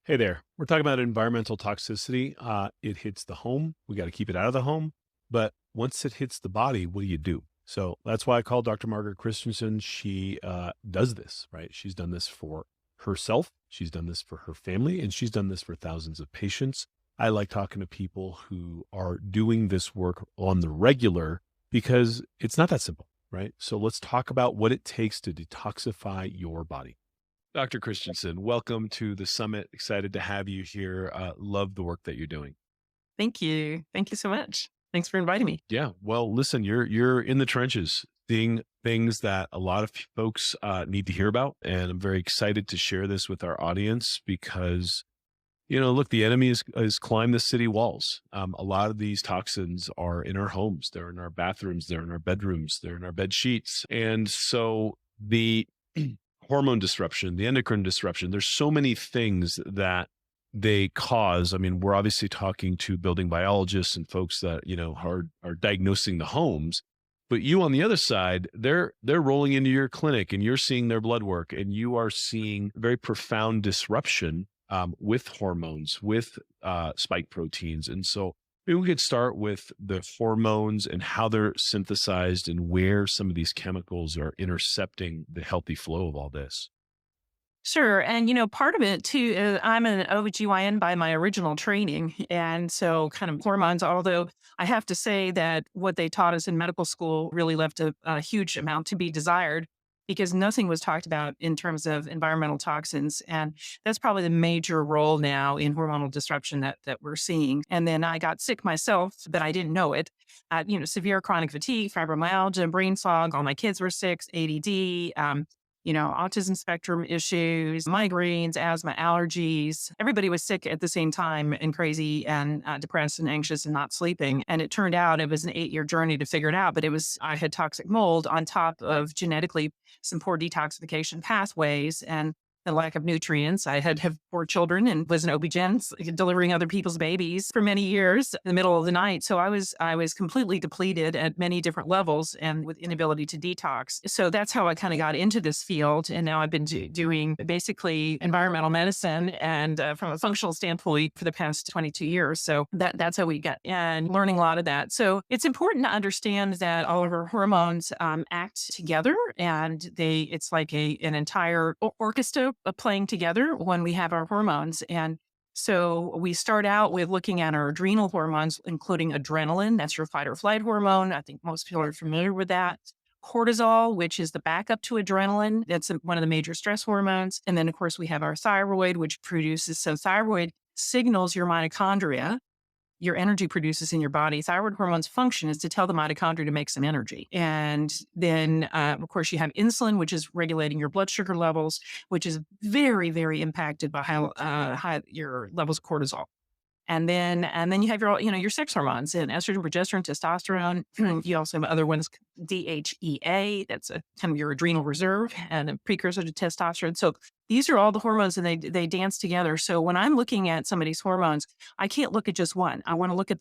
Hey there. We're talking about environmental toxicity. It hits the home. We got to keep it out of the home. But once it hits the body, what do you do? So that's why I called Dr. Margaret Christianson. She does this, right? She's done this for herself. She's done this for her family, and she's done this for thousands of patients. I like talking to people who are doing this work on the regular because it's not that simple, right? So let's talk about what it takes to detoxify your body. Dr. Christensen, welcome to the summit. Excited to have you here. Love the work that you're doing. Thank you. Thank you so much. Thanks for inviting me. Yeah. Well, listen, you're in the trenches, seeing things that a lot of folks need to hear about, and I'm very excited to share this with our audience because look, the enemy is climbed the city walls. A lot of these toxins are in our homes, they're in our bathrooms, they're in our bedrooms, they're in our bed sheets, and so the hormone disruption, the endocrine disruption. There's so many things that they cause. I mean, we're obviously talking to building biologists and folks that, are diagnosing the homes. But you on the other side, they're rolling into your clinic and you're seeing their blood work and you are seeing very profound disruption with hormones, with spike proteins. And so maybe we could start with the hormones and how they're synthesized and where some of these chemicals are intercepting the healthy flow of all this. Sure. And, part of it too, I'm an OBGYN by my original training. And so kind of hormones, although I have to say that what they taught us in medical school really left a huge amount to be desired because nothing was talked about in terms of environmental toxins. And that's probably the major role now in hormonal disruption that we're seeing. And then I got sick myself, but I didn't know it. Severe chronic fatigue, fibromyalgia, brain fog. All my kids were sick, ADD, autism spectrum issues, migraines, asthma, allergies. Everybody was sick at the same time and crazy and depressed and anxious and not sleeping. And it turned out it was an 8-year journey to figure it out. But I had toxic mold on top of genetically some poor detoxification pathways and the lack of nutrients. I had 4 children and was an OB-GYN delivering other people's babies for many years in the middle of the night. So I was completely depleted at many different levels and with inability to detox. So that's how I kind of got into this field. And now I've been doing basically environmental medicine and from a functional standpoint for the past 22 years. So that's how we got and learning a lot of that. So it's important to understand that all of our hormones act together and it's like an entire orchestra playing together when we have our hormones. And so we start out with looking at our adrenal hormones, including adrenaline. That's your fight or flight hormone. I think most people are familiar with that. Cortisol, which is the backup to adrenaline. That's one of the major stress hormones. And then, of course, we have our thyroid, which produces, so thyroid signals your mitochondria, your energy produces in your body. Thyroid hormone's function is to tell the mitochondria to make some energy. And then, of course, you have insulin, which is regulating your blood sugar levels, which is very, very impacted by how high your levels of cortisol. And then you have your sex hormones and estrogen, progesterone, testosterone. You also have other ones, DHEA. That's a kind of your adrenal reserve and a precursor to testosterone. So these are all the hormones and they dance together. So when I'm looking at some of these hormones, I can't look at just one. I want to look at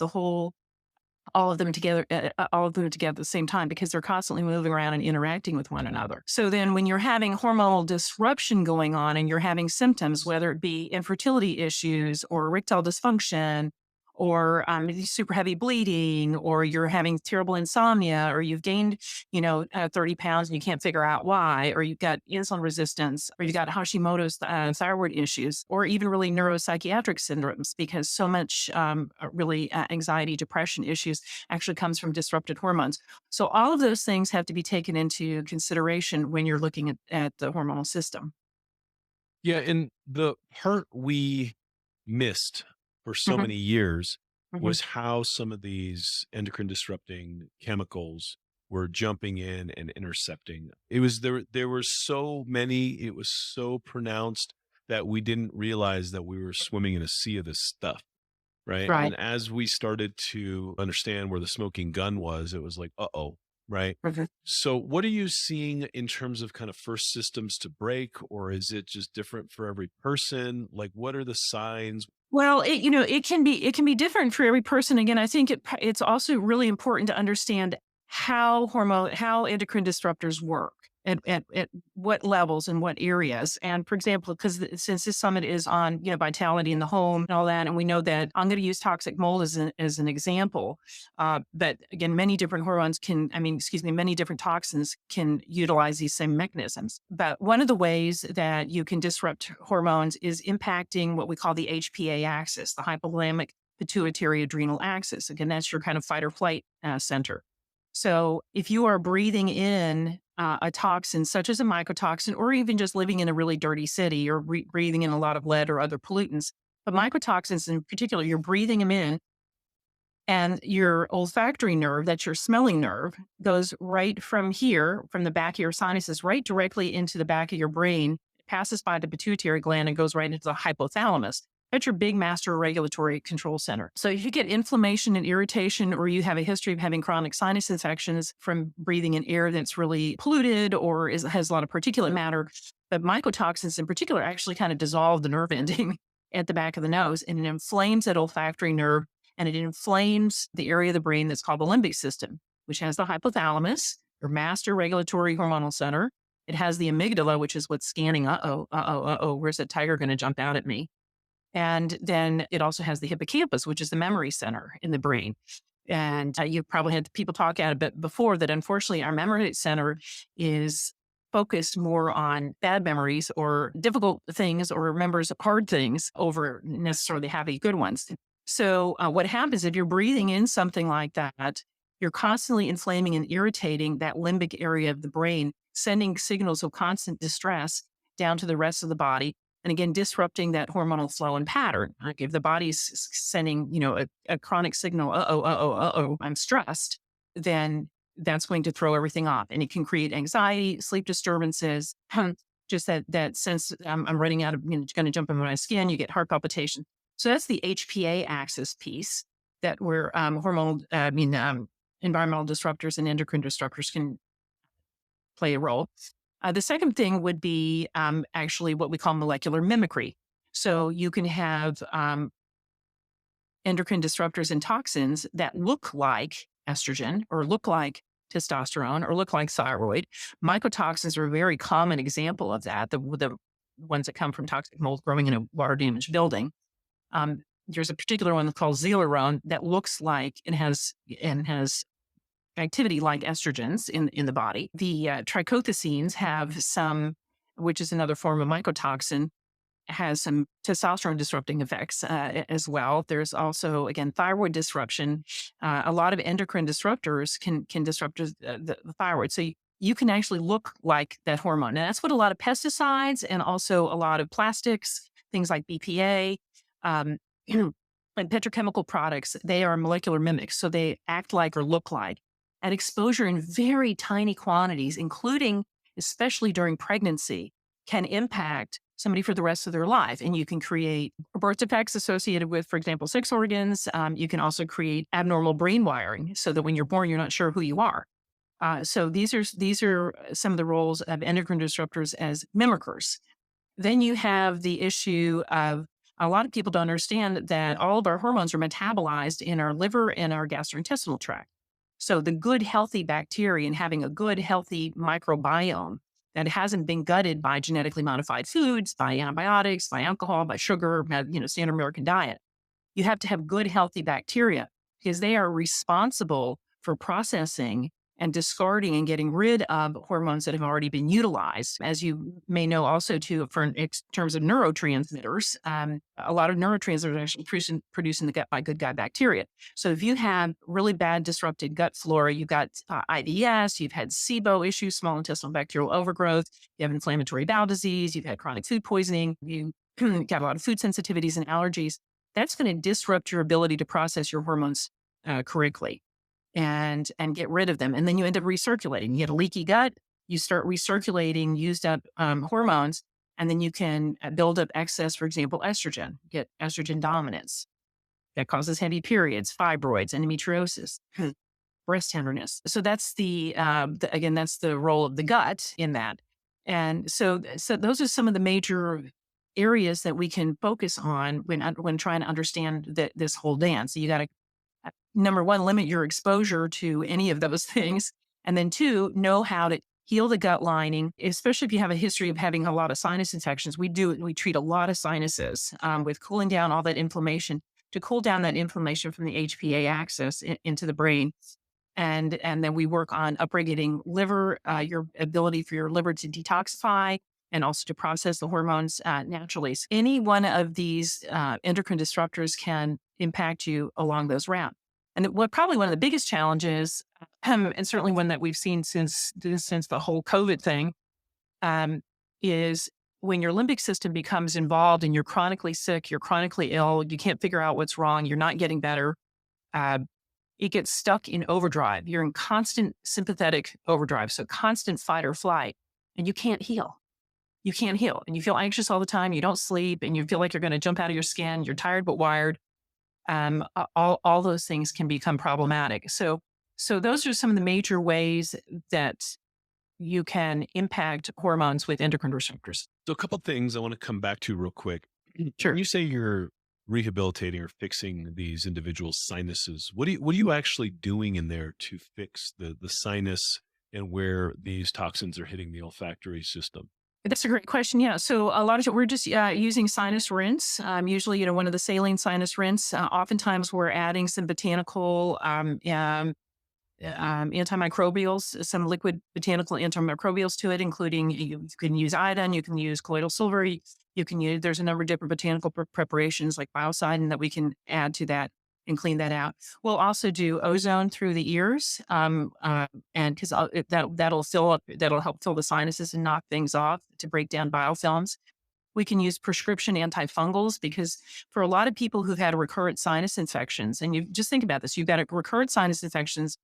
all of them together, at the same time, because they're constantly moving around and interacting with one another. So then when you're having hormonal disruption going on and you're having symptoms, whether it be infertility issues or erectile dysfunction or super heavy bleeding, or you're having terrible insomnia, or you've gained, 30 pounds and you can't figure out why, or you've got insulin resistance, or you've got Hashimoto's thyroid issues, or even really neuropsychiatric syndromes, because so much anxiety, depression issues actually comes from disrupted hormones. So all of those things have to be taken into consideration when you're looking at the hormonal system. Yeah. And the part we missed for so Hmm. many years Hmm. was how some of these endocrine disrupting chemicals were jumping in and intercepting. There were so many, it was so pronounced that we didn't realize that we were swimming in a sea of this stuff. Right. Right. And as we started to understand where the smoking gun was, it was like, uh-oh. Right. Mhm. So what are you seeing in terms of kind of first systems to break, or is it just different for every person? Like, what are the signs? Well, it can be different for every person. Again, I think it's also really important to understand how endocrine disruptors work. at what levels and what areas. And for example, because since this summit is on, vitality in the home and all that, and we know that I'm going to use toxic mold as an example. But again, many different hormones many different toxins can utilize these same mechanisms. But one of the ways that you can disrupt hormones is impacting what we call the HPA axis, the hypothalamic pituitary adrenal axis. Again, that's your kind of fight or flight center. So if you are breathing in a toxin such as a mycotoxin, or even just living in a really dirty city, or breathing in a lot of lead or other pollutants, but mycotoxins in particular, you're breathing them in, and your olfactory nerve, that's your smelling nerve, goes right from here, from the back of your sinuses, right directly into the back of your brain, passes by the pituitary gland and goes right into the hypothalamus. That's your big master regulatory control center. So if you get inflammation and irritation, or you have a history of having chronic sinus infections from breathing in air that's really polluted or has a lot of particulate matter, but mycotoxins in particular actually kind of dissolve the nerve ending at the back of the nose, and it inflames that olfactory nerve, and it inflames the area of the brain that's called the limbic system, which has the hypothalamus, your master regulatory hormonal center. It has the amygdala, which is what's scanning, where's that tiger going to jump out at me? And then it also has the hippocampus, which is the memory center in the brain. And you've probably had people talk about a bit before that, unfortunately, our memory center is focused more on bad memories or difficult things, or remembers hard things over necessarily having good ones. So what happens if you're breathing in something like that, you're constantly inflaming and irritating that limbic area of the brain, sending signals of constant distress down to the rest of the body. And again, disrupting that hormonal flow and pattern. Like if the body's sending, a chronic signal, I'm stressed, then that's going to throw everything off. And it can create anxiety, sleep disturbances, just that sense I'm running out of, going to jump in my skin, you get heart palpitation. So that's the HPA axis piece that where environmental disruptors and endocrine disruptors can play a role. The second thing would be actually what we call molecular mimicry. So you can have endocrine disruptors and toxins that look like estrogen, or look like testosterone, or look like thyroid. Mycotoxins are a very common example of that, the ones that come from toxic mold growing in a water damaged building. There's a particular one called zelarone that looks like and has activity like estrogens in the body. The trichothecenes have some, which is another form of mycotoxin, has some testosterone disrupting effects as well. There's also, again, thyroid disruption. A lot of endocrine disruptors can disrupt the thyroid. So you can actually look like that hormone. And that's what a lot of pesticides and also a lot of plastics, things like BPA, and petrochemical products, they are molecular mimics. So they act like or look like. At exposure in very tiny quantities, including especially during pregnancy, can impact somebody for the rest of their life. And you can create birth defects associated with, for example, sex organs. You can also create abnormal brain wiring so that when you're born, you're not sure who you are. So these are some of the roles of endocrine disruptors as mimickers. Then you have the issue of, a lot of people don't understand that all of our hormones are metabolized in our liver and our gastrointestinal tract. So the good, healthy bacteria and having a good, healthy microbiome that hasn't been gutted by genetically modified foods, by antibiotics, by alcohol, by sugar, standard American diet. You have to have good, healthy bacteria because they are responsible for processing and discarding and getting rid of hormones that have already been utilized. As you may know also too, in terms of neurotransmitters, a lot of neurotransmitters are actually produced in the gut by good gut bacteria. So if you have really bad disrupted gut flora, you've got IBS, you've had SIBO issues, small intestinal bacterial overgrowth, you have inflammatory bowel disease, you've had chronic food poisoning, you got a lot of food sensitivities and allergies, that's going to disrupt your ability to process your hormones correctly and get rid of them. And then you end up recirculating. You get a leaky gut, you start recirculating used up hormones, and then you can build up excess, for example, estrogen, get estrogen dominance. That causes heavy periods, fibroids, endometriosis, breast tenderness. So that's again, that's the role of the gut in that. And so those are some of the major areas that we can focus on when trying to understand this whole dance. So you got to, number one, limit your exposure to any of those things. And then two, know how to heal the gut lining, especially if you have a history of having a lot of sinus infections. We treat a lot of sinuses with cooling down all that inflammation to cool down that inflammation from the HPA axis into the brain. And then we work on upregulating liver, your ability for your liver to detoxify and also to process the hormones naturally. So any one of these endocrine disruptors can impact you along those routes. And what probably one of the biggest challenges, and certainly one that we've seen since the whole COVID thing, um, is when your limbic system becomes involved and you're chronically sick, you're chronically ill, you can't figure out what's wrong, you're not getting better. Uh, it gets stuck in overdrive. You're in constant sympathetic overdrive, so constant fight or flight, and you can't heal. You can't heal, and you feel anxious all the time. You don't sleep, and you feel like you're going to jump out of your skin. You're tired but wired. All those things can become problematic. So those are some of the major ways that you can impact hormones with endocrine receptors. So a couple things I want to come back to real quick. When Sure. you say you're rehabilitating or fixing these individual sinuses, what are you actually doing in there to fix the sinus and where these toxins are hitting the olfactory system? That's a great question. Yeah. So a lot of it, we're just using sinus rinse. Usually, one of the saline sinus rinse. Oftentimes, we're adding some botanical antimicrobials, some liquid botanical antimicrobials to it, including you can use iodine, you can use colloidal silver, you can use, there's a number of different botanical preparations like biocidin that we can add to that and clean that out. We'll also do ozone through the ears, and because that'll help fill the sinuses and knock things off to break down biofilms. We can use prescription antifungals because for a lot of people who've had recurrent sinus infections, and you just think about this, you've got a recurrent sinus infections,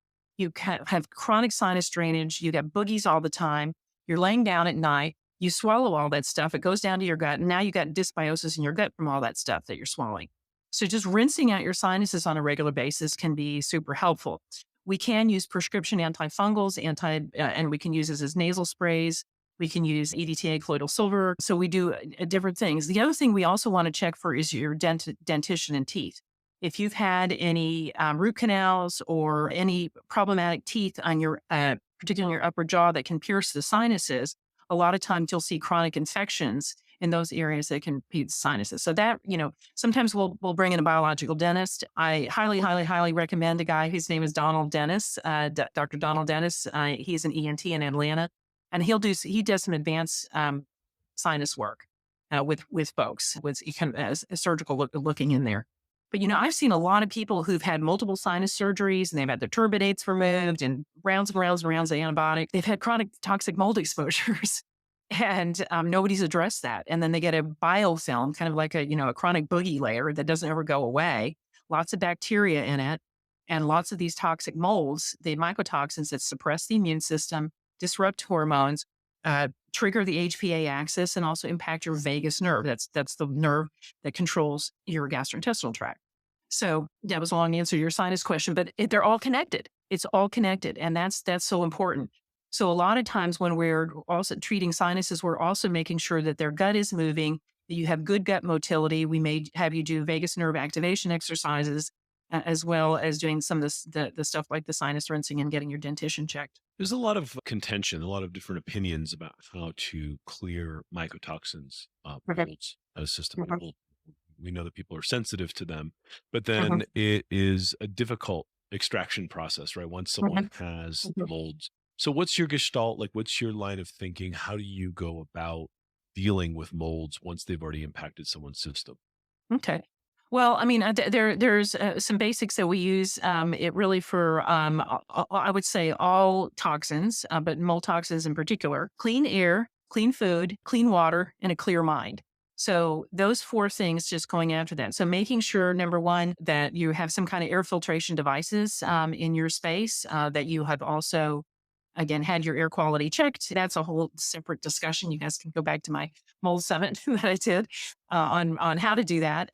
have chronic sinus drainage, you got boogies all the time, you're laying down at night, you swallow all that stuff, it goes down to your gut, and now you got dysbiosis in your gut from all that stuff that you're swallowing. So just rinsing out your sinuses on a regular basis can be super helpful. We can use prescription antifungals, and we can use this as nasal sprays. We can use EDTA, colloidal silver. So we do different things. The other thing we also want to check for is your dentition and teeth. If you've had any root canals or any problematic teeth on your, particularly in your upper jaw that can pierce the sinuses, a lot of times you'll see chronic infections in those areas that can be sinuses. So that, sometimes we'll bring in a biological dentist. I highly, highly, highly recommend a guy whose name is Donald Dennis, Dr. Donald Dennis. He's an ENT in Atlanta, and he does some advanced sinus work with folks with kind of as a surgical looking in there. But I've seen a lot of people who've had multiple sinus surgeries and they've had their turbinates removed and rounds and rounds and rounds of antibiotic. They've had chronic toxic mold exposures, and nobody's addressed that. And then they get a biofilm, kind of like a chronic boogie layer that doesn't ever go away. Lots of bacteria in it, and lots of these toxic molds, the mycotoxins that suppress the immune system, disrupt hormones, trigger the HPA axis, and also impact your vagus nerve. That's the nerve that controls your gastrointestinal tract. So that was a long answer to your sinus question, but they're all connected. It's all connected, and that's so important. So a lot of times when we're also treating sinuses, we're also making sure that their gut is moving, that you have good gut motility. We may have you do vagus nerve activation exercises, as well as doing some of the stuff like the sinus rinsing and getting your dentition checked. There's a lot of contention, a lot of different opinions about how to clear mycotoxins, Okay. molds out of system. Mhm. We know that people are sensitive to them, but Mhm. then it is a difficult extraction process, right? Once someone Mhm. has the Mhm. molds. So what's your gestalt? Like, what's your line of thinking? How do you go about dealing with molds once they've already impacted someone's system? Okay. Well, I mean, there's some basics that we use. It really for I would say all toxins, but mold toxins in particular. Clean air, clean food, clean water, and a clear mind. So those four things, just going after that. So making sure, number one, that you have some kind of air filtration devices in your space, that you have also, again, had your air quality checked. That's a whole separate discussion. You guys can go back to my mold summit that I did on how to do that.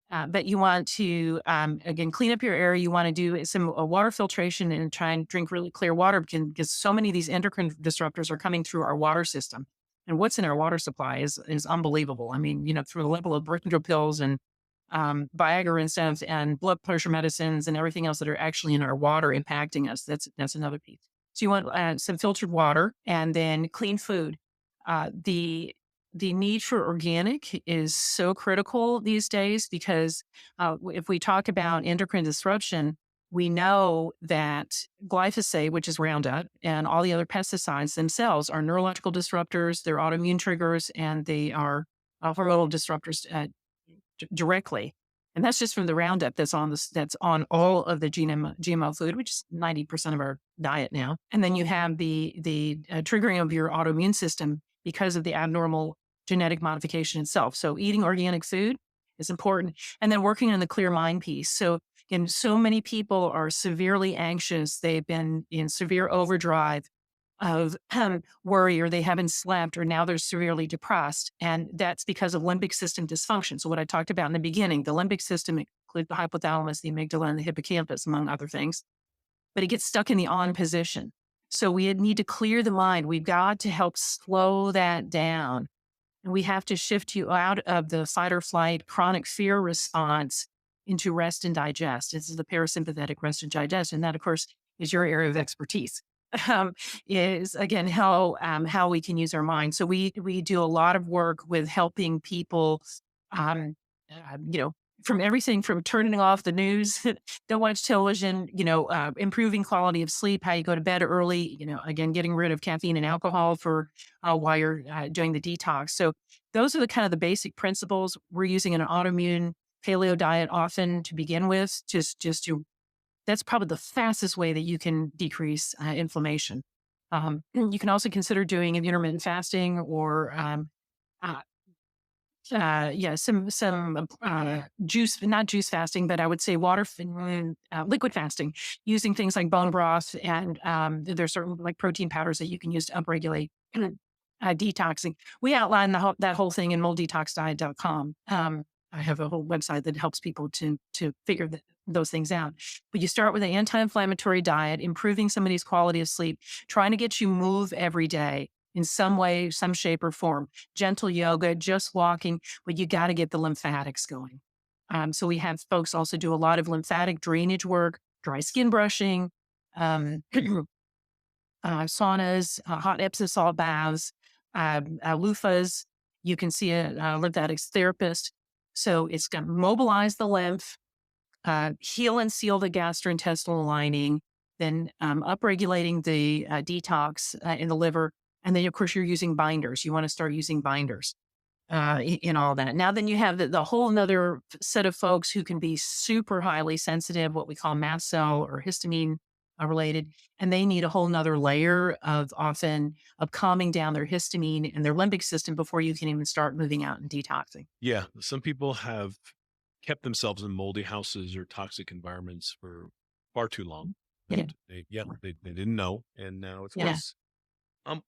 But you want to, again, clean up your area. You want to do some water filtration and try and drink really clear water because so many of these endocrine disruptors are coming through our water system. And what's in our water supply is unbelievable. I mean, through the level of birth control pills and Viagra and stuff and blood pressure medicines and everything else that are actually in our water impacting us. That's another piece. So you want some filtered water and then clean food. The need for organic is so critical these days because if we talk about endocrine disruption, we know that glyphosate, which is Roundup, and all the other pesticides themselves are neurological disruptors, they're autoimmune triggers, and they are hormonal disruptors directly. And that's just from the Roundup that's on all of the GMO food, which is 90% of our diet now. And then you have the triggering of your autoimmune system because of the abnormal genetic modification itself. So eating organic food is important, and then working on the clear mind piece. So again, so many people are severely anxious. They've been in severe overdrive of worry, or they haven't slept, or now they're severely depressed. And that's because of limbic system dysfunction. So what I talked about in the beginning, the limbic system includes the hypothalamus, the amygdala, and the hippocampus, among other things, but it gets stuck in the on position. So we need to clear the mind. We've got to help slow that down. And we have to shift you out of the fight or flight chronic fear response into rest and digest. This is the parasympathetic rest and digest. And that, of course, is your area of expertise. Um, is again how we can use our mind. So we do a lot of work with helping people, um, you know, from everything from turning off the news, don't watch television, improving quality of sleep, how you go to bed early, again, getting rid of caffeine and alcohol for while you're doing the detox. So those are the kind of the basic principles. We're using an autoimmune paleo diet often to begin with, just to that's probably the fastest way that you can decrease inflammation. You can also consider doing intermittent fasting or uh, yeah, some juice, not juice fasting, but I would say liquid fasting, using things like bone broth, and there's certain like protein powders that you can use to upregulate detoxing. We outline that whole thing in molddetoxdiet.com. I have a whole website that helps people to figure those things out. But you start with an anti-inflammatory diet, improving somebody's quality of sleep, trying to get you move every day in some way, some shape or form. Gentle yoga, just walking, but you got to get the lymphatics going. So we have folks also do a lot of lymphatic drainage work, dry skin brushing, saunas, hot Epsom salt baths, loofahs. You can see a lymphatics therapist. So it's going to mobilize the lymph, heal and seal the gastrointestinal lining, then upregulating the detox in the liver. And then, of course, you're using binders. You want to start using binders in all that. Now, then you have the whole another set of folks who can be super highly sensitive, what we call mast cell or histamine related. And they need a whole nother layer of calming down their histamine and their limbic system before you can even start moving out and detoxing. Yeah, some people have kept themselves in moldy houses or toxic environments for far too long, Yeah. and they didn't know, and now it's Yeah. worse.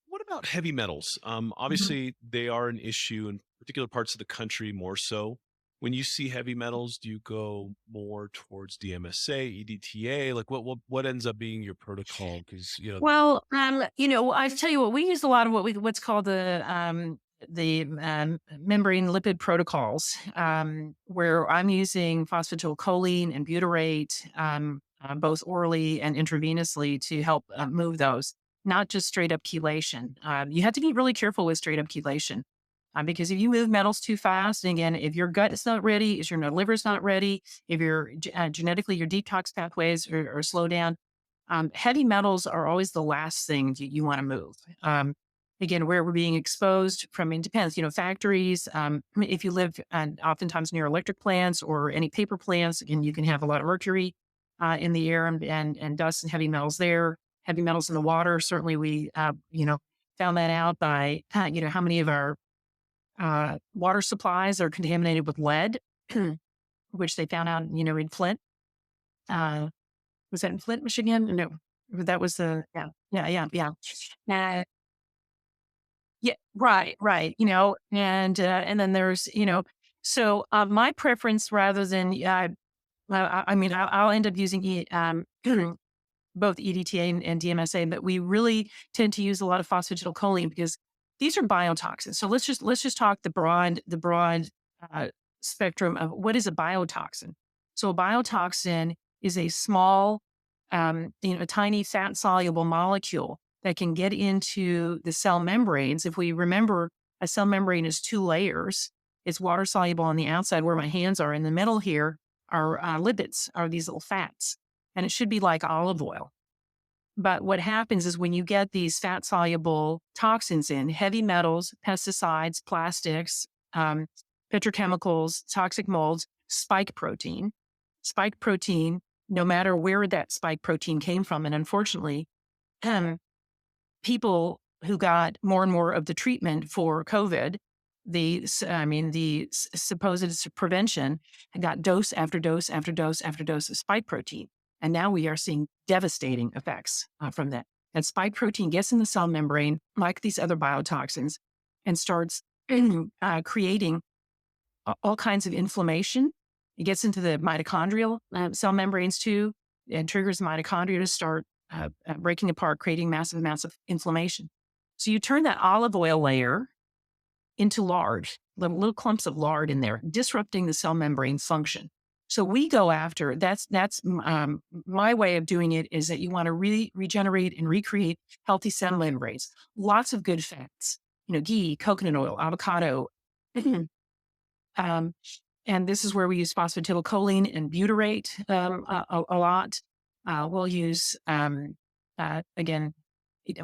What about heavy metals? Mhm. Obviously, they are an issue in particular parts of the country more so. When you see heavy metals, do you go more towards DMSA, EDTA? Like what ends up being your protocol? Because Well, I tell you what, we use a lot of what's called the membrane lipid protocols, where I'm using phosphatidylcholine and butyrate, both orally and intravenously to help move those, not just straight up chelation. You have to be really careful with straight up chelation. Because if you move metals too fast, and again, if your gut is not ready, if your liver's not ready, if your genetically your detox pathways are slowed down, heavy metals are always the last thing you want to move. Again, where we're being exposed from, it depends, factories. If you live oftentimes near electric plants or any paper plants, again, you can have a lot of mercury in the air and dust and heavy metals there. Heavy metals in the water. Certainly, we found that out by how many of our water supplies are contaminated with lead, which they found out in Flint. Was that in Flint, Michigan? No, that was the yeah. Yeah, right, right. And then there's so my preference rather than I mean I'll end up using both EDTA and DMSA, but we really tend to use a lot of phosphatidylcholine because these are biotoxins. So let's just talk the broad uh, spectrum of what is a biotoxin. So a biotoxin is a small a tiny fat soluble molecule that can get into the cell membranes. If we remember, a cell membrane is 2 layers. It's water soluble on the outside where my hands are. In the middle here are lipids, are these little fats, and it should be like olive oil. But what happens is when you get these fat soluble toxins in, heavy metals, pesticides, plastics, um, petrochemicals, toxic molds, spike protein, no matter where that spike protein came from. And unfortunately, um, people who got more and more of the treatment for COVID, the supposed prevention, got dose after dose after dose after dose of spike protein. And now we are seeing devastating effects from that. And spike protein gets in the cell membrane, like these other biotoxins, and starts creating all kinds of inflammation. It gets into the mitochondrial cell membranes too, and triggers mitochondria to start breaking apart, creating massive amounts of inflammation. So you turn that olive oil layer into lard, little clumps of lard in there, disrupting the cell membrane function. So we go after, that's my way of doing it, is that you want to regenerate and recreate healthy cell membranes. Lots of good fats, ghee, coconut oil, avocado. um, and this is where we use phosphatidylcholine and butyrate a lot. We'll use, again,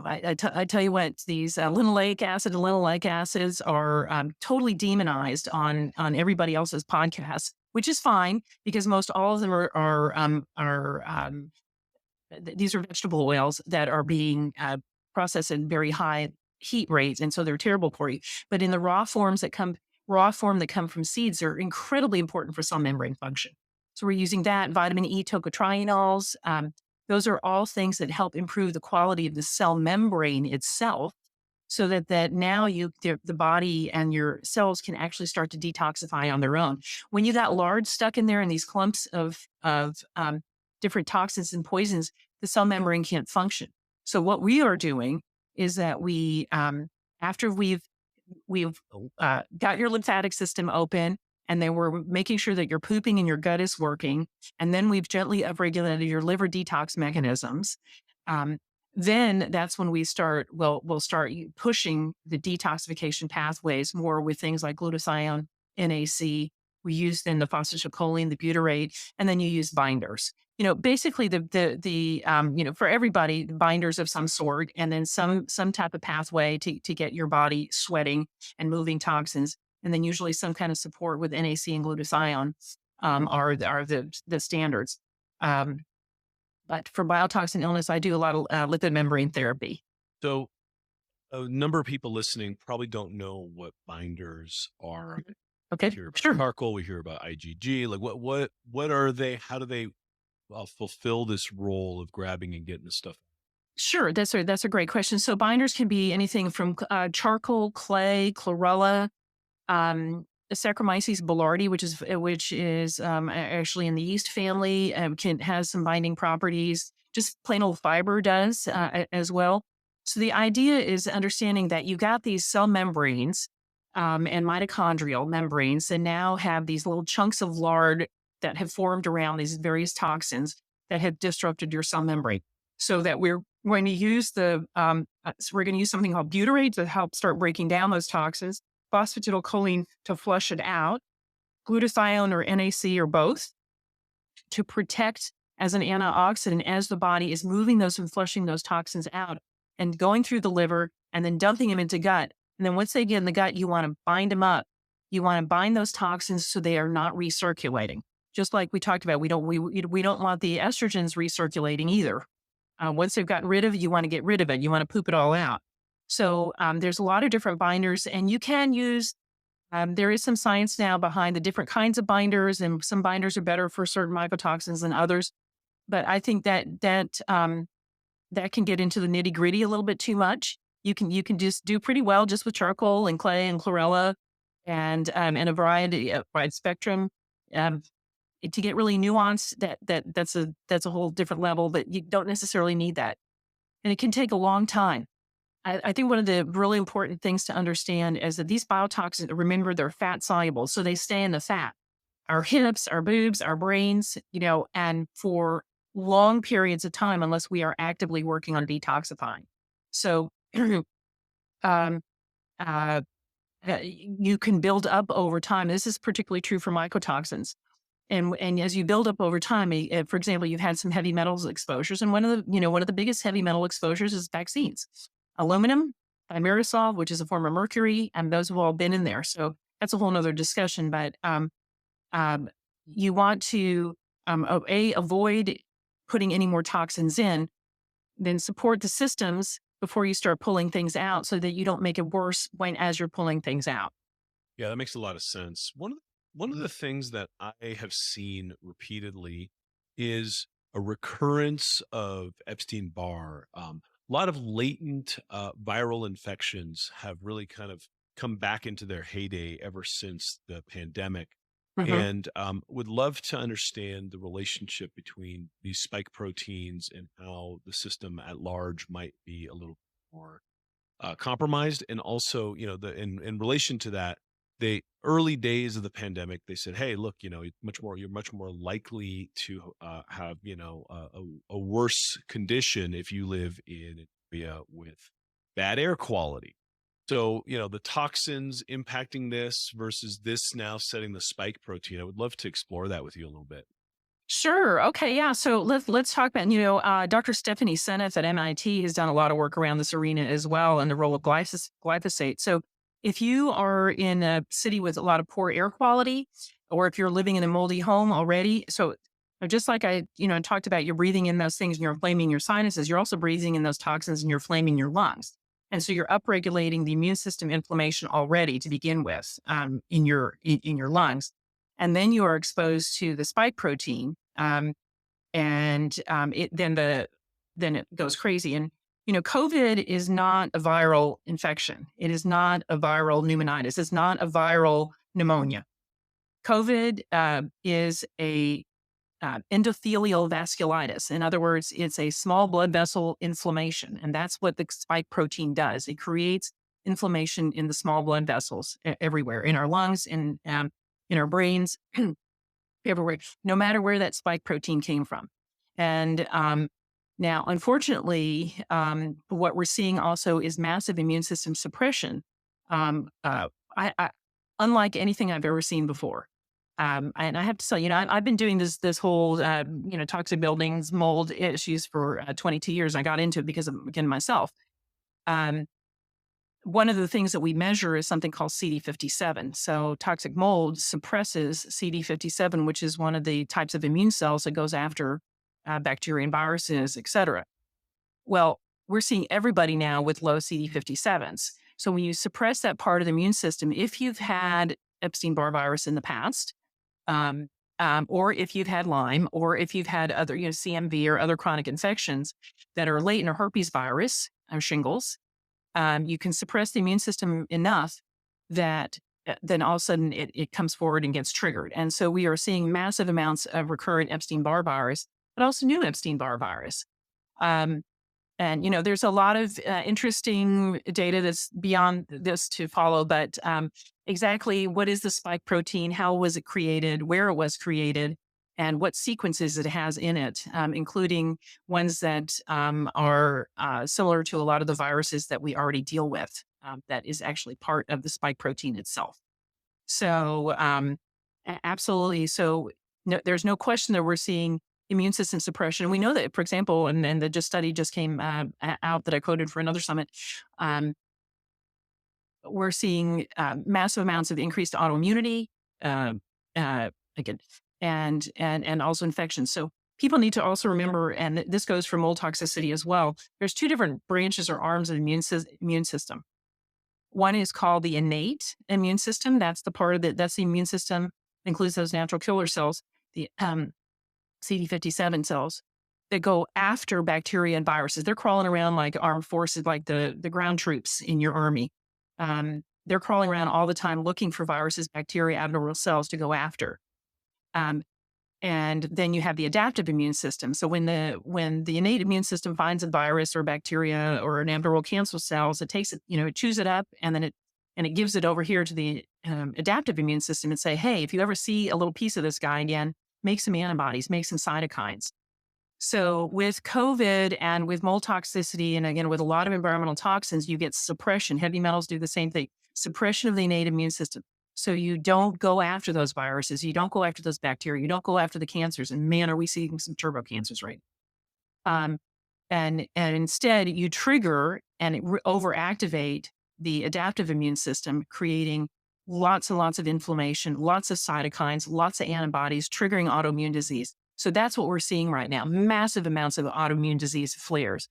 I tell you what, these linoleic acid and linoleic acids are totally demonized on everybody else's podcasts, which is fine because most all of them these are vegetable oils that are being processed at very high heat rates, and so they're terrible for you. But in the raw form that come from seeds are incredibly important for cell membrane function. So we're using that, vitamin E tocotrienols. Those are all things that help improve the quality of the cell membrane itself, so that now the body and your cells can actually start to detoxify on their own. When you got lard stuck in there and these clumps of different toxins and poisons, the cell membrane can't function. So what we are doing is that we, after we've got your lymphatic system open, and then we're making sure that your pooping and your gut is working, and then we've gently upregulated your liver detox mechanisms. Then that's when we'll start pushing the detoxification pathways more with things like glutathione, NAC. We use then the phosphatidylcholine, the butyrate, and then you use binders. Basically for everybody, binders of some sort, and then some type of pathway to get your body sweating and moving toxins, and then usually some kind of support with NAC and glutathione are the standards. But for biotoxin illness, I do a lot of lipid membrane therapy. So a number of people listening probably don't know what binders are. Okay, We hear about sure. charcoal, we hear about IgG. Like what are they? How do they fulfill this role of grabbing and getting the stuff? Sure, that's a great question. So binders can be anything from charcoal, clay, chlorella, Saccharomyces boulardii, which is actually in the yeast family, has some binding properties. Just plain old fiber does as well. So the idea is understanding that you got these cell membranes and mitochondrial membranes, and now have these little chunks of lard that have formed around these various toxins that have disrupted your cell membrane. So that we're going to use something called butyrate to help start breaking down those toxins, phosphatidylcholine to flush it out, glutathione or NAC or both to protect as an antioxidant as the body is moving those and flushing those toxins out and going through the liver and then dumping them into gut. And then once they get in the gut, you want to bind them up. You want to bind those toxins so they are not recirculating. Just like we talked about, we don't want the estrogens recirculating either. Once they've gotten rid of it, you want to get rid of it. You want to poop it all out. So there's a lot of different binders, and you can use, there is some science now behind the different kinds of binders, and some binders are better for certain mycotoxins than others. But I think that can get into the nitty gritty a little bit too much. You can just do pretty well just with charcoal and clay and chlorella and a wide spectrum. To get really nuanced, that's a whole different level, but you don't necessarily need that. And it can take a long time. I think one of the really important things to understand is that these biotoxins, remember, they're fat soluble, so they stay in the fat. Our hips, our boobs, our brains, and for long periods of time unless we are actively working on detoxifying. So, um, uh, you can build up over time. This is particularly true for mycotoxins. And as you build up over time, for example, you've had some heavy metals exposures, and one of the biggest heavy metal exposures is vaccines, aluminum, thimerosal, which is a form of mercury, and those have all been in there. So that's a whole nother discussion. But um, you want to avoid putting any more toxins in, then support the systems before you start pulling things out, so that you don't make it worse when as you're pulling things out. Yeah, that makes a lot of sense. One of the things that I have seen repeatedly is a recurrence of Epstein-Barr. A lot of latent viral infections have really kind of come back into their heyday ever since the pandemic, Mhm. and would love to understand the relationship between these spike proteins and how the system at large might be a little more compromised. And also, the in relation to that, the early days of the pandemic, they said, hey, look, you're much more likely to have a worse condition if you live in an area with bad air quality. So, the toxins impacting this versus this now setting the spike protein, I would love to explore that with you a little bit. Sure. Okay. Yeah. So let's talk about, Dr. Stephanie Seneff at MIT has done a lot of work around this arena as well, and the role of glyphosate. So if you are in a city with a lot of poor air quality, or if you're living in a moldy home already, so just like I talked about, you're breathing in those things and you're inflaming your sinuses, you're also breathing in those toxins and you're inflaming your lungs. And so you're upregulating the immune system inflammation already to begin with, in your lungs, and then you are exposed to the spike protein, then it goes crazy. And COVID is not a viral infection. It is not a viral pneumonitis. It's not a viral pneumonia. COVID is a endothelial vasculitis. In other words, it's a small blood vessel inflammation, and that's what the spike protein does. It creates inflammation in the small blood vessels everywhere in our lungs, in our brains, everywhere, no matter where that spike protein came from. And now, unfortunately, what we're seeing also is massive immune system suppression, um, uh, I, unlike anything I've ever seen before. And I have to tell you, I've been doing this whole toxic buildings, mold issues for 22 years. I got into it because of, again, myself. Um, One of the things that we measure is something called CD57. So toxic mold suppresses CD57, which is one of the types of immune cells that goes after bacteria and viruses, et cetera. Well, we're seeing everybody now with low CD57s. So when you suppress that part of the immune system, if you've had Epstein-Barr virus in the past, um, or if you've had Lyme, or if you've had other, CMV or other chronic infections that are latent, or herpes virus or shingles, you can suppress the immune system enough that then all of a sudden it comes forward and gets triggered. And so we are seeing massive amounts of recurrent Epstein-Barr virus, but also new Epstein-Barr virus. Um, and there's a lot of interesting data that's beyond this to follow, but exactly what is the spike protein? How was it created? Where it was created? And what sequences it has in it, including ones that are similar to a lot of the viruses that we already deal with, that is actually part of the spike protein itself. So, absolutely. So, no, there's no question that we're seeing immune system suppression. We know that, for example, and the study just came out that I quoted for another summit. Um, we're seeing massive amounts of increased autoimmunity, uh, again, and also infections. So people need to also remember, and this goes for mold toxicity as well. There's two different branches or arms of the immune system. One is called the innate immune system. That's the part of that's the immune system, includes those natural killer cells, the CD57 cells that go after bacteria and viruses. They're crawling around like armed forces, like the ground troops in your army. They're crawling around all the time looking for viruses, bacteria, abnormal cells to go after. Um, and then you have the adaptive immune system. So when the innate immune system finds a virus or bacteria or an abnormal cancer cells, it takes it, it chews it up, and then it gives it over here to the adaptive immune system and say, hey, if you ever see a little piece of this guy again, make some antibodies, make some cytokines. So with COVID and with mold toxicity, and again, with a lot of environmental toxins, you get suppression. Heavy metals do the same thing, suppression of the innate immune system. So you don't go after those viruses. You don't go after those bacteria. You don't go after the cancers. And man, are we seeing some turbo cancers right now. And instead you trigger and overactivate the adaptive immune system, creating lots and lots of inflammation, lots of cytokines, lots of antibodies, triggering autoimmune disease. So that's what we're seeing right now: massive amounts of autoimmune disease flares,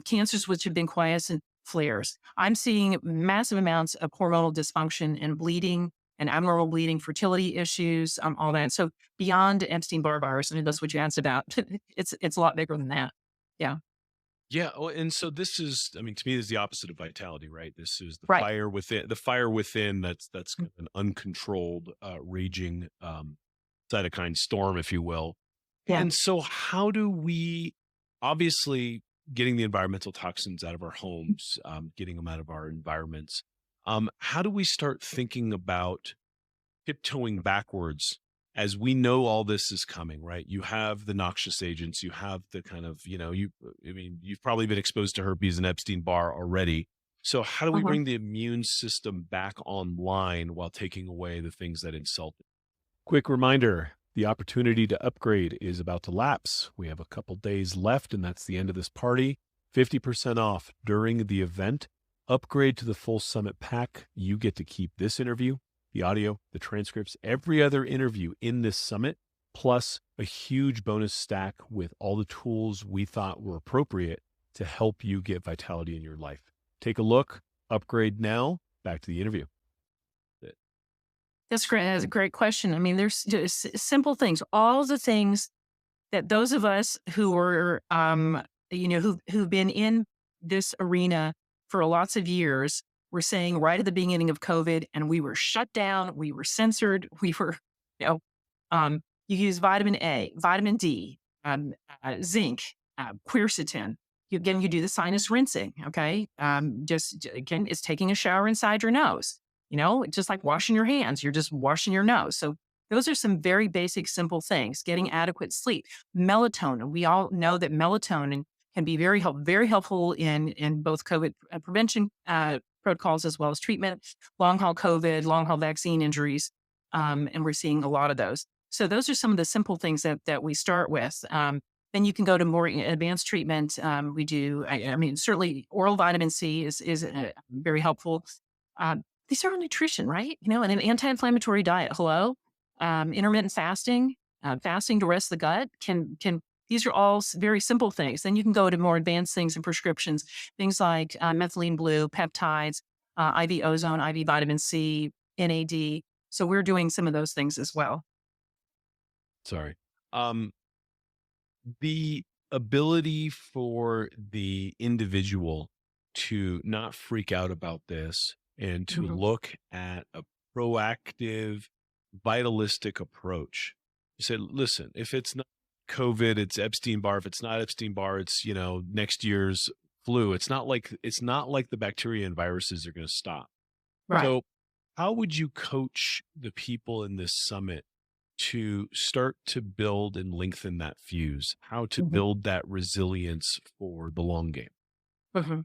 cancers which have been quiescent flares. I'm seeing massive amounts of hormonal dysfunction and bleeding and abnormal bleeding, fertility issues, all that. So beyond Epstein-Barr virus, I mean, that's what you asked about. It's a lot bigger than that. Yeah. Yeah. Oh, and so this is, I mean, to me, this is the opposite of vitality, right? This is Right. the fire within that's kind of an uncontrolled, raging, cytokine storm, if you will. Yeah. And so how do we, obviously, getting the environmental toxins out of our homes, getting them out of our environments, how do we start thinking about tiptoeing backwards as we know all this is coming, right? You have the noxious agents, you have the kind of, I mean, you've probably been exposed to herpes and Epstein Barr already. So how do we Mhm. bring the immune system back online while taking away the things that insult it? Quick reminder, the opportunity to upgrade is about to lapse. We have a couple days left, and that's the end of this party. 50% off during the event. Upgrade to the full summit pack. You get to keep this interview, the audio, the transcripts, every other interview in this summit, plus a huge bonus stack with all the tools we thought were appropriate to help you get vitality in your life. Take a look, upgrade now. Back to the interview. That's great. That's a great question. I mean, there's just simple things, all the things that those of us who were, who've been in this arena for lots of years were saying right at the beginning of COVID, and we were shut down, we were censored, we were, you know, you use vitamin A, vitamin D, zinc, quercetin. You do the sinus rinsing. Okay, again, it's taking a shower inside your nose. Just like washing your hands, you're just washing your nose. So those are some very basic, simple things. Getting adequate sleep, melatonin. We all know that melatonin can be very helpful in both COVID prevention protocols as well as treatment, long haul COVID, long haul vaccine injuries, and we're seeing a lot of those. So those are some of the simple things that we start with. Then you can go to more advanced treatment. We do. I mean, certainly oral vitamin C is very helpful. These are nutrition, right? And an anti-inflammatory diet. Hello, intermittent fasting, fasting to rest the gut can. These are all very simple things. Then you can go to more advanced things and prescriptions, things like methylene blue, peptides, IV ozone, IV vitamin C, NAD. So we're doing some of those things as well. Sorry. Um, the ability for the individual to not freak out about this and to Mhm. look at a proactive, vitalistic approach. You say, listen, if it's not COVID, it's Epstein Barr. If it's not Epstein Barr, it's next year's flu. It's not like the bacteria and viruses are going to stop. Right. So, how would you coach the people in this summit to start to build and lengthen that fuse? How to Mhm. build that resilience for the long game? Mhm.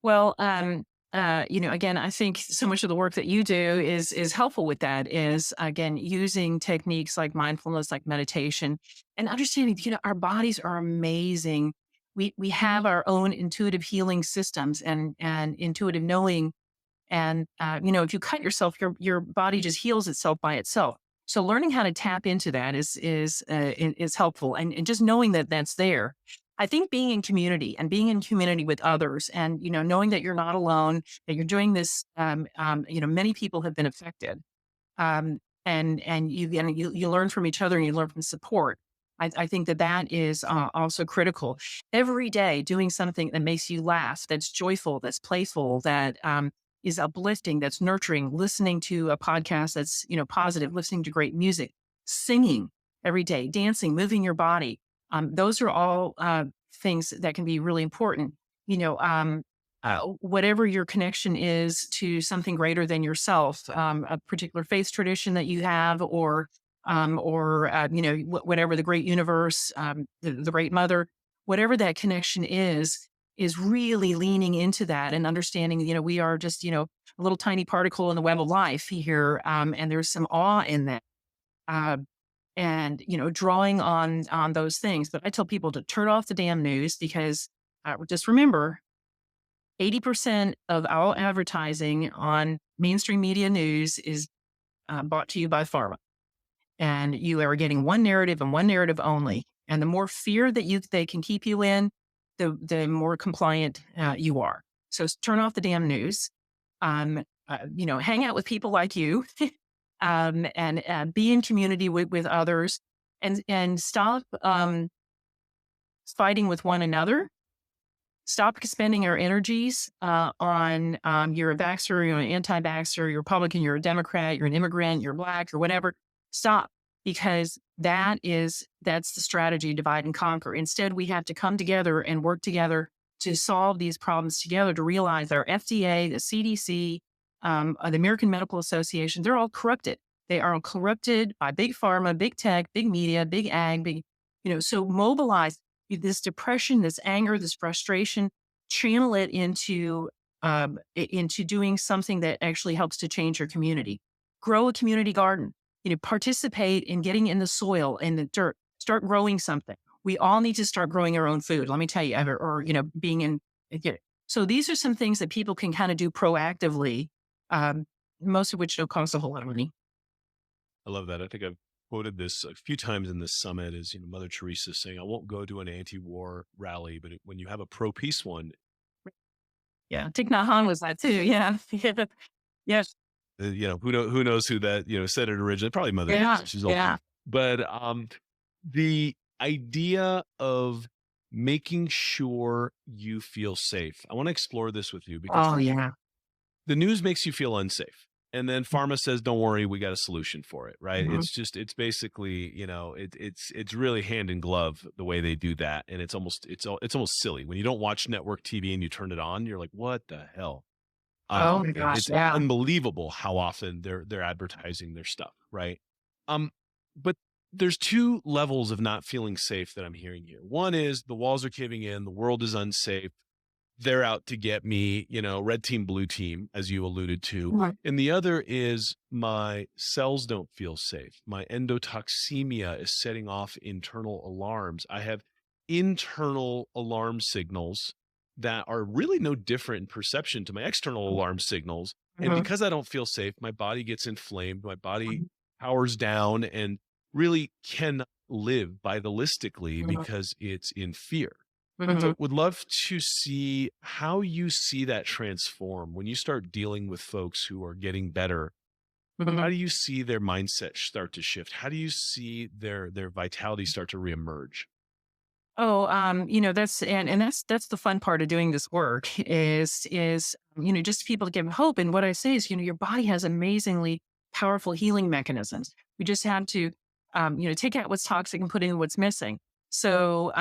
Well, again, I think so much of the work that you do is helpful with that. Is again using techniques like mindfulness, like meditation, and understanding. Our bodies are amazing. We have our own intuitive healing systems and intuitive knowing. And if you cut yourself, your body just heals itself by itself. So learning how to tap into that is helpful, and just knowing that that's there. I think being in community and being in community with others, and knowing that you're not alone, that you're doing this. Many people have been affected, and you learn from each other and you learn from support. I think that is also critical. Every day, doing something that makes you laugh, that's joyful, that's playful, that is uplifting, that's nurturing. Listening to a podcast that's positive, listening to great music, singing every day, dancing, moving your body. Those are all things that can be really important. You know, um, whatever your connection is to something greater than yourself, a particular faith tradition that you have, or or whatever the great universe, the great mother, whatever that connection is really leaning into that and understanding, we are just, a little tiny particle in the web of life here. And there's some awe in that. Uh, and, drawing on those things. But I tell people to turn off the damn news because just remember 80% of all advertising on mainstream media news is brought to you by pharma. And you are getting one narrative and one narrative only. And the more fear that they can keep you in, the more compliant you are. So turn off the damn news. Hang out with people like you, and be in community with others, and stop fighting with one another. Stop expending our energies on you're a vaxxer, you're an anti-vaxxer, you're a Republican, you're a Democrat, you're an immigrant, you're Black, or whatever. Stop, because that's the strategy, divide and conquer. Instead, we have to come together and work together to solve these problems together, to realize our FDA, the CDC, the American Medical Association, they're all corrupted. They are all corrupted by big pharma, big tech, big media, big ag, so mobilize this depression, this anger, this frustration, channel it into doing something that actually helps to change your community. Grow a community garden. Participate in getting in the soil, in the dirt. Start growing something. We all need to start growing our own food. Let me tell you, being in. So these are some things that people can kind of do proactively, most of which don't cost a whole lot of money. I love that. I think I've quoted this a few times in this summit is, Mother Teresa saying, I won't go to an anti-war rally, but when you have a pro-peace one. Yeah. Thich Nhat Hanh was that too. Yeah. Yes. Who knows who that, said it originally, probably Mother Teresa. She's old. Yeah. But the idea of making sure you feel safe. I want to explore this with you because the news makes you feel unsafe. And then pharma says, don't worry, we got a solution for it, right? Mm-hmm. It's basically, it's really hand in glove the way they do that. And it's almost silly. When you don't watch network TV and you turn it on, you're like, what the hell? Oh my gosh. It's unbelievable how often they're advertising their stuff, right? But there's two levels of not feeling safe that I'm hearing here. One is the walls are caving in, the world is unsafe. They're out to get me, red team, blue team, as you alluded to. Right. And the other is my cells don't feel safe. My endotoxemia is setting off internal alarms. I have internal alarm signals that are really no different in perception to my external alarm signals. And because I don't feel safe, my body gets inflamed, my body powers down and really cannot live vitalistically because it's in fear. So would love to see how you see that transform when you start dealing with folks who are getting better. How do you see their mindset start to shift? How do you see their vitality start to reemerge? Oh, that's the fun part of doing this work is just people to give them hope. And what I say is, your body has amazingly powerful healing mechanisms. We just have to, take out what's toxic and put in what's missing. So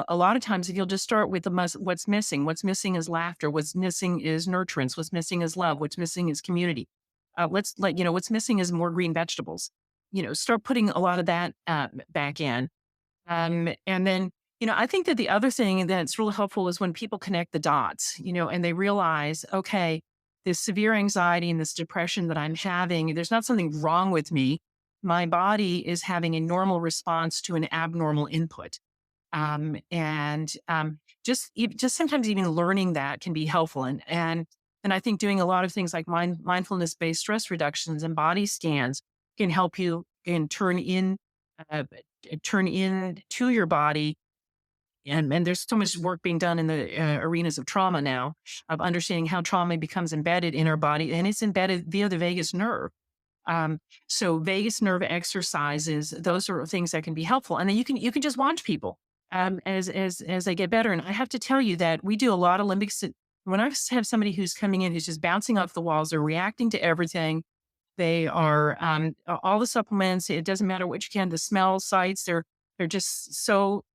a lot of times, if you'll just start with what's missing is laughter. What's missing is nurturance. What's missing is love. What's missing is community. What's missing is more green vegetables. Start putting a lot of that back in. And then, I think that the other thing that's really helpful is when people connect the dots, and they realize, okay, this severe anxiety and this depression that I'm having, there's not something wrong with me. My body is having a normal response to an abnormal input. Just sometimes even learning that can be helpful. And I think doing a lot of things like mindfulness-based stress reductions and body scans can help you and turn in to your body. And there's so much work being done in the arenas of trauma now, of understanding how trauma becomes embedded in our body, and it's embedded via the vagus nerve. So vagus nerve exercises, those are things that can be helpful. And then you can just watch people as they get better. And I have to tell you that we do a lot of limbic. When I have somebody who's coming in who's just bouncing off the walls, they're reacting to everything. They are all the supplements. It doesn't matter what you can. The smell, sights. They're just so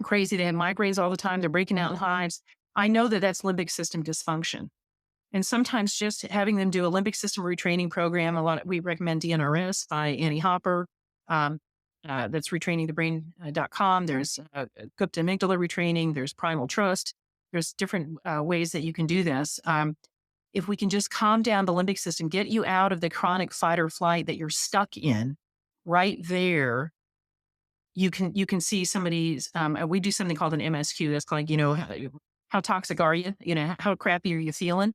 crazy. They have migraines all the time. They're breaking out in hives. I know that that's limbic system dysfunction. And sometimes just having them do a limbic system retraining program, we recommend DNRS by Annie Hopper. That's retrainingthebrain.com. There's equipped amygdala retraining. There's primal trust. There's different ways that you can do this. If we can just calm down the limbic system, get you out of the chronic fight or flight that you're stuck in, right there, you can see somebody's. We do something called an MSQ. That's like, how toxic are you? How crappy are you feeling?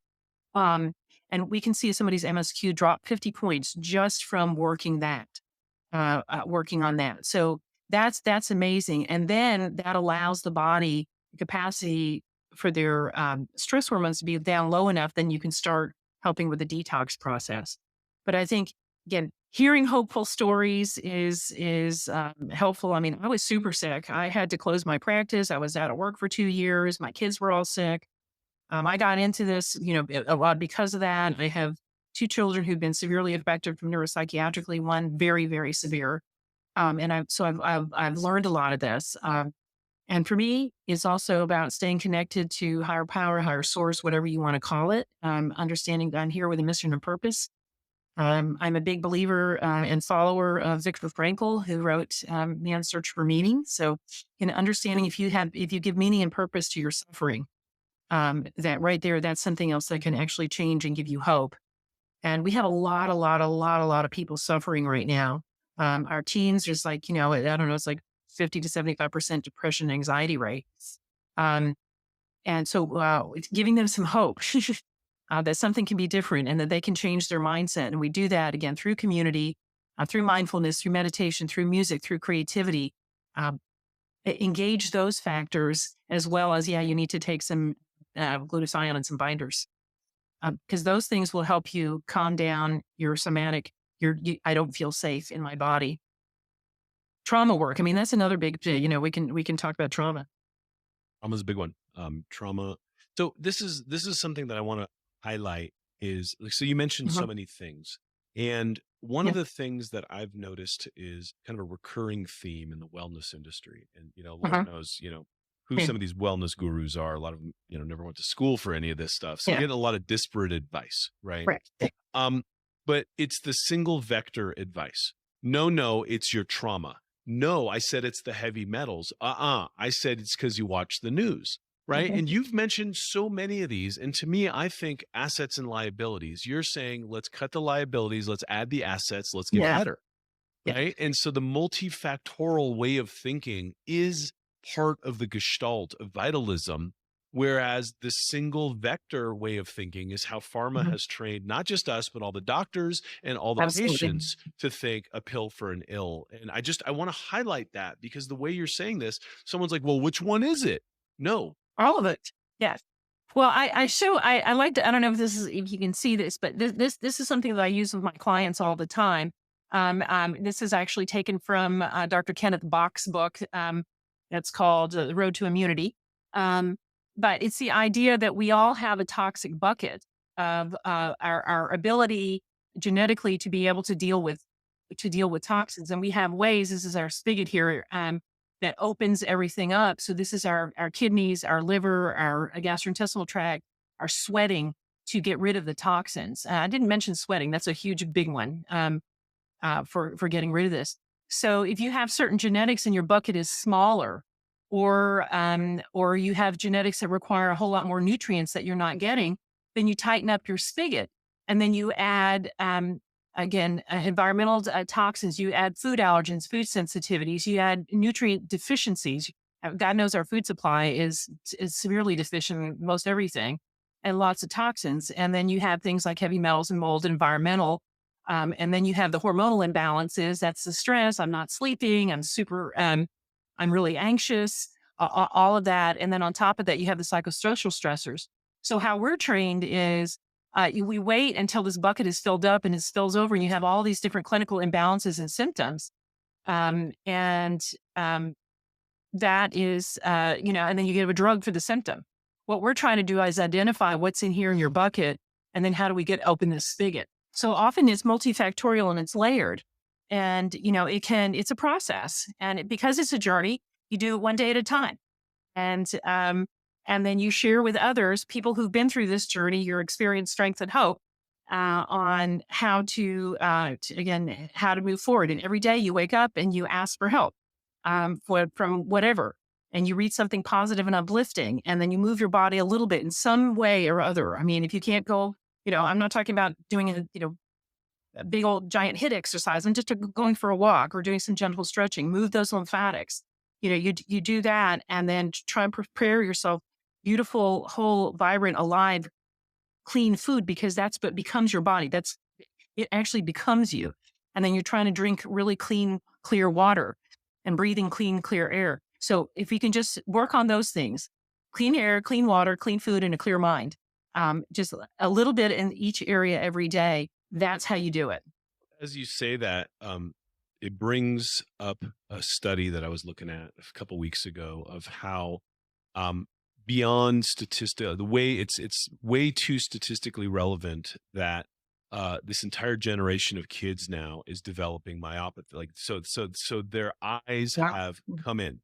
And we can see somebody's MSQ drop 50 points just from working on that. So that's amazing. And then that allows the body the capacity for their stress hormones to be down low enough. Then you can start helping with the detox process. But I think, again, hearing hopeful stories is helpful. I mean, I was super sick. I had to close my practice. I was out of work for 2 years. My kids were all sick. I got into this, a lot because of that. I have two children who've been severely affected from neuropsychiatrically. One very, very severe, and I've learned a lot of this. And for me, it's also about staying connected to higher power, higher source, whatever you want to call it. Understanding that I'm here with a mission and purpose. I'm a big believer and follower of Viktor Frankl, who wrote Man's Search for Meaning. So, in understanding if you give meaning and purpose to your suffering, that right there, that's something else that can actually change and give you hope. And we have a lot of people suffering right now. Our teens, there's like, I don't know, it's like 50 to 75% depression, anxiety rate. Um, and so it's giving them some hope that something can be different and that they can change their mindset. And we do that again through community, through mindfulness, through meditation, through music, through creativity. Engage those factors as well as, you need to take some glutathione and some binders because those things will help you calm down your somatic. I don't feel safe in my body. Trauma work. I mean, that's another big. We can talk about trauma. Trauma's a big one. Trauma. So this is something that I want to highlight is like, so you mentioned Uh-huh. so many things. And one of Yeah. the things that I've noticed is kind of a recurring theme in the wellness industry. And, Lord Uh-huh. knows, who Yeah. some of these wellness gurus are. A lot of them, never went to school for any of this stuff. So you're Yeah. getting a lot of disparate advice, right? Correct. Yeah. Um, but it's the single vector advice. No, it's your trauma. No, I said it's the heavy metals. I said it's because you watch the news, right? Mhm. And you've mentioned so many of these. And to me, I think assets and liabilities. You're saying, let's cut the liabilities, let's add the assets, let's get Yeah. better, Yeah. right? And so the multifactorial way of thinking is part of the gestalt of vitalism. Whereas the single vector way of thinking is how pharma Mhm. has trained not just us, but all the doctors and all the Absolutely. patients to think a pill for an ill. And I want to highlight that because the way you're saying this, someone's like, well, which one is it? No. All of it. Yes. Well, I like to, I don't know if you can see this, but this is something that I use with my clients all the time. This is actually taken from Dr. Kenneth Bach's book. That's called The Road to Immunity. Um, but it's the idea that we all have a toxic bucket of our ability genetically to be able to deal with toxins, and we have ways. This is our spigot here. That opens everything up. So this is our kidneys, our liver, our gastrointestinal tract, our sweating to get rid of the toxins. I didn't mention sweating. That's a huge big one for getting rid of this. So if you have certain genetics and your bucket is smaller, or you have genetics that require a whole lot more nutrients that you're not getting, then you tighten up your spigot, and then you add again environmental toxins. You add food allergens, food sensitivities. You add nutrient deficiencies. God knows our food supply is severely deficient in most everything, and lots of toxins. And then you have things like heavy metals and mold, environmental. And then you have the hormonal imbalances. That's the stress. I'm not sleeping. I'm really anxious. All of that. And then on top of that, you have the psychosocial stressors. So how we're trained is we wait until this bucket is filled up and it spills over, and you have all these different clinical imbalances and symptoms. And that is, and then you give a drug for the symptom. What we're trying to do is identify what's in here in your bucket, and then how do we open this spigot? So often it's multifactorial and it's layered, and it's a process, and because it's a journey, you do it one day at a time, and then you share with others, people who've been through this journey, your experience, strength, and hope. on how again, how to move forward. And every day you wake up and you ask for help from whatever, and you read something positive and uplifting, and then you move your body a little bit in some way or other. I mean, if you can't go, I'm not talking about doing a big old giant hit exercise. I'm just going for a walk or doing some gentle stretching, move those lymphatics. You do that and then try and prepare yourself beautiful, whole, vibrant, alive, clean food because that's what becomes your body. It actually becomes you. And then you're trying to drink really clean, clear water and breathing clean, clear air. So if we can just work on those things, clean air, clean water, clean food, and a clear mind, just a little bit in each area every day, that's how you do it. As you say that, it brings up a study that I was looking at a couple weeks ago of how, um, beyond statistic, the way it's way too statistically relevant that this entire generation of kids now is developing myopathy. Like so their eyes Yeah. have come in,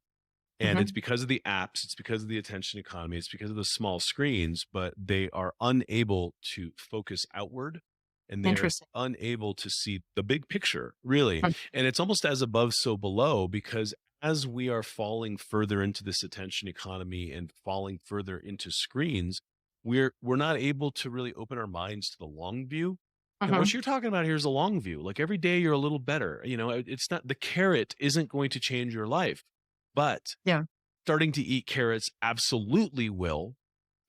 and it's Hmm. because of the apps, it's because of the attention economy, it's because of the small screens, but they are unable to focus outward and they're Interesting. unable to see the big picture, really. Mm. And it's almost as above, so below, because as we are falling further into this attention economy and falling further into screens, we're not able to really open our minds to the long view. And Mhm. what you're talking about here is a long view. Like every day you're a little better. It's not, the carrot isn't going to change your life, but Yeah. starting to eat carrots absolutely will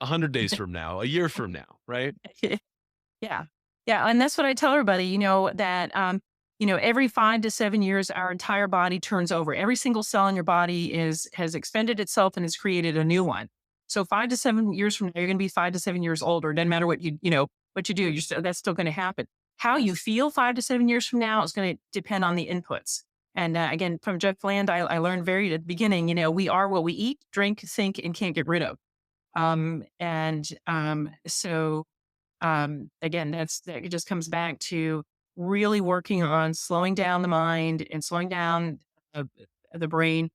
100 days from now, a year from now, right? Yeah. Yeah. And that's what I tell everybody, that, every 5 to 7 years, our entire body turns over. Every single cell in your body has expended itself and has created a new one. So 5 to 7 years from now, you're going to be 5 to 7 years older. Doesn't matter what you do, that's still going to happen. How you feel 5 to 7 years from now is going to depend on the inputs. And again, from Jeff Bland, I learned very at the beginning, we are what we eat, drink, think, and can't get rid of. So again, that it just comes back to really working on slowing down the mind and slowing down uh, the brain,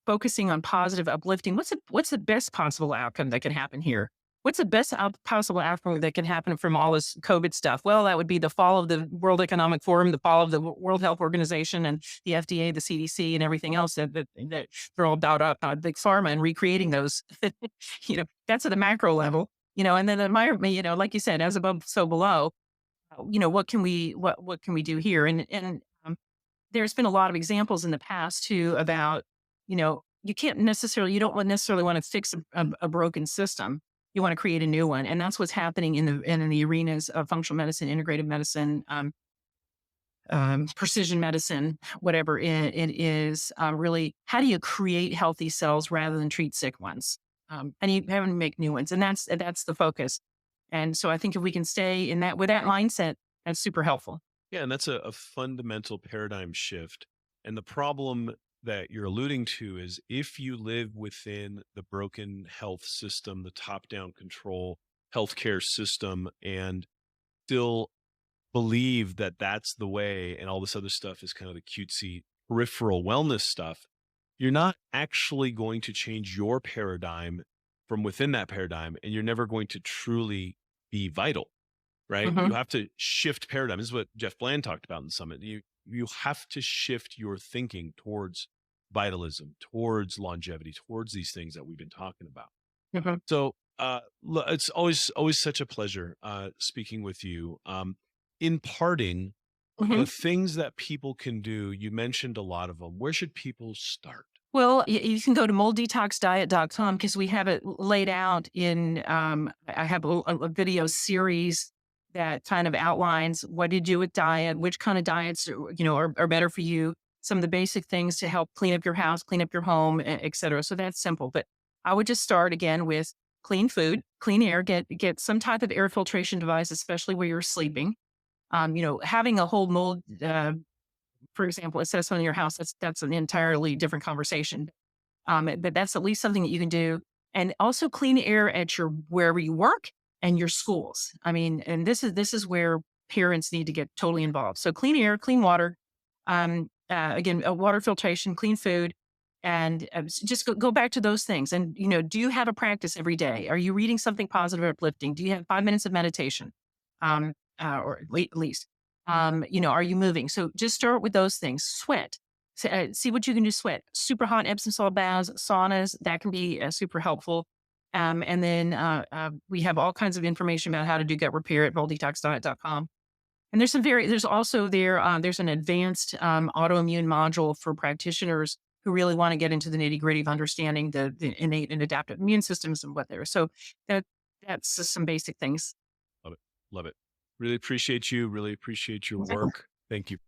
focusing on positive uplifting. What's the best possible outcome that can happen here? What's the best possible outcome that can happen from all this COVID stuff? Well, that would be the fall of the World Economic Forum, the fall of the World Health Organization, and the FDA, the CDC, and everything else that they're all about up on big pharma and recreating those. That's at the macro level. And then the environment, like you said, as above, so below. What can we do here? And there's been a lot of examples in the past too about, you don't necessarily want to fix a broken system. You want to create a new one. And that's what's happening in the arenas of functional medicine, integrative medicine, precision medicine, whatever it is. Really, how do you create healthy cells rather than treat sick ones? And you have to make new ones. And that's the focus. And so I think if we can stay in that with that mindset, that's super helpful. Yeah, and that's a fundamental paradigm shift. And the problem that you're alluding to is if you live within the broken health system, the top down control healthcare system, and still believe that that's the way and all this other stuff is kind of the cutesy peripheral wellness stuff, you're not actually going to change your paradigm from within that paradigm, and you're never going to truly be vital, right? You Hmm. have to shift paradigm. This is what Jeff Bland talked about in the summit. You have to shift your thinking towards vitalism, towards longevity, towards these things that we've been talking about. Hmm. So it's always such a pleasure speaking with you. In parting, Hmm. things that people can do, you mentioned a lot of them. Where should people start? Well, you can go to molddetoxdiet.com because we have it laid out I have a video series that kind of outlines what to do with diet, which kind of diets, are better for you, some of the basic things to help clean up your house, clean up your home, et cetera. So that's simple. But I would just start again with clean food, clean air, get some type of air filtration device, especially where you're sleeping. Having a whole mold for example, assessment in your house, that's an entirely different conversation. But that's at least something that you can do. And also clean air at your wherever you work and your schools. I mean, and this is where parents need to get totally involved. So clean air, clean water, again, water filtration, clean food, and just go back to those things. And do you have a practice every day? Are you reading something positive or uplifting? Do you have 5 minutes of meditation? Um, or at least. Are you moving? So just start with those things. Sweat. See what you can do. Sweat. Super hot Epsom salt baths, saunas. That can be super helpful. And then we have all kinds of information about how to do gut repair at volldetoxdiet.com. And there's also there's an advanced autoimmune module for practitioners who really want to get into the nitty gritty of understanding the innate and adaptive immune systems and what they're. So that that's just some basic things. Love it. Love it. Really appreciate you. Really appreciate your work. Thank you.